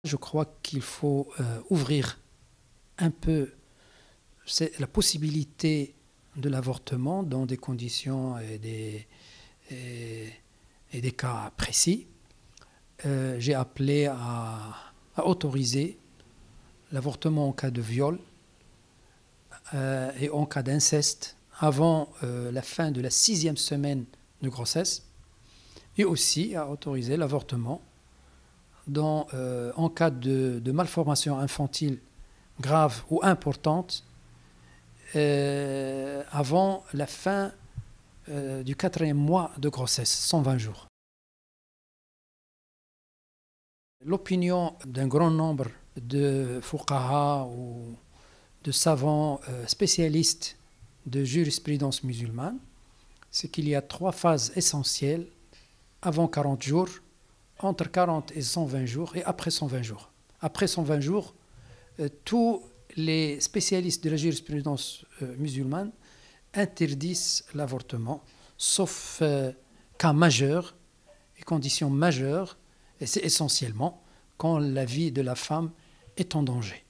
Je crois qu'il faut ouvrir un peu la possibilité de l'avortement dans des conditions et des cas précis. J'ai appelé à autoriser l'avortement en cas de viol et en cas d'inceste avant la fin de la 6e semaine de grossesse, et aussi à autoriser l'avortement en cas de malformation infantile grave ou importante avant la fin du 4e mois de grossesse, 120 jours. L'opinion d'un grand nombre de fuqaha ou de savants spécialistes de jurisprudence musulmane, c'est qu'il y a 3 phases essentielles avant 40 jours, entre 40 et 120 jours et après 120 jours. Après 120 jours, tous les spécialistes de la jurisprudence musulmane interdisent l'avortement, sauf cas majeurs et conditions majeures, et c'est essentiellement quand la vie de la femme est en danger.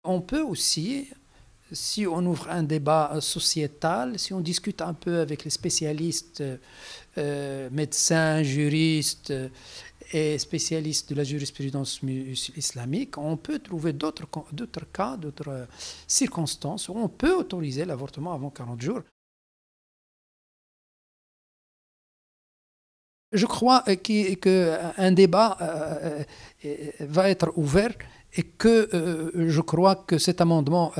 On peut aussi, si on ouvre un débat sociétal, si on discute un peu avec les spécialistes, médecins, juristes et spécialistes de la jurisprudence islamique, on peut trouver d'autres cas, d'autres circonstances où on peut autoriser l'avortement avant 40 jours. Je crois qu'un débat va être ouvert et que je crois que cet amendement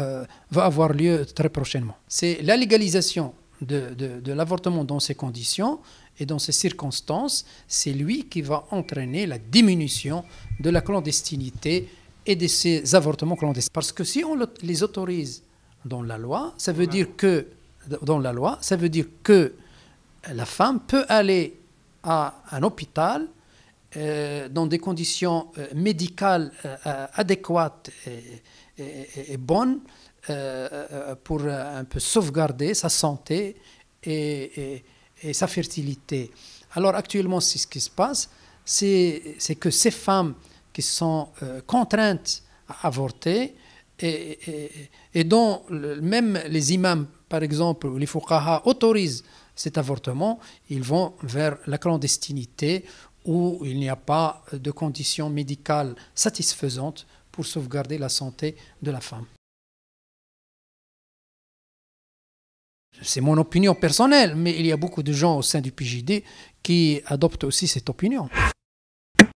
va avoir lieu très prochainement. C'est la légalisation de l'avortement dans ces conditions et dans ces circonstances, c'est lui qui va entraîner la diminution de la clandestinité et de ces avortements clandestins. Parce que si on les autorise dans la loi, ça veut dire que la femme peut aller à un hôpital dans des conditions médicales adéquates et bonnes pour un peu sauvegarder sa santé et sa fertilité. Alors actuellement, ce qui se passe, c'est que ces femmes qui sont contraintes à avorter et dont même les imams, par exemple, ou les fuqaha autorisent cet avortement, ils vont vers la clandestinité où il n'y a pas de conditions médicales satisfaisantes pour sauvegarder la santé de la femme. C'est mon opinion personnelle, mais il y a beaucoup de gens au sein du PJD qui adoptent aussi cette opinion.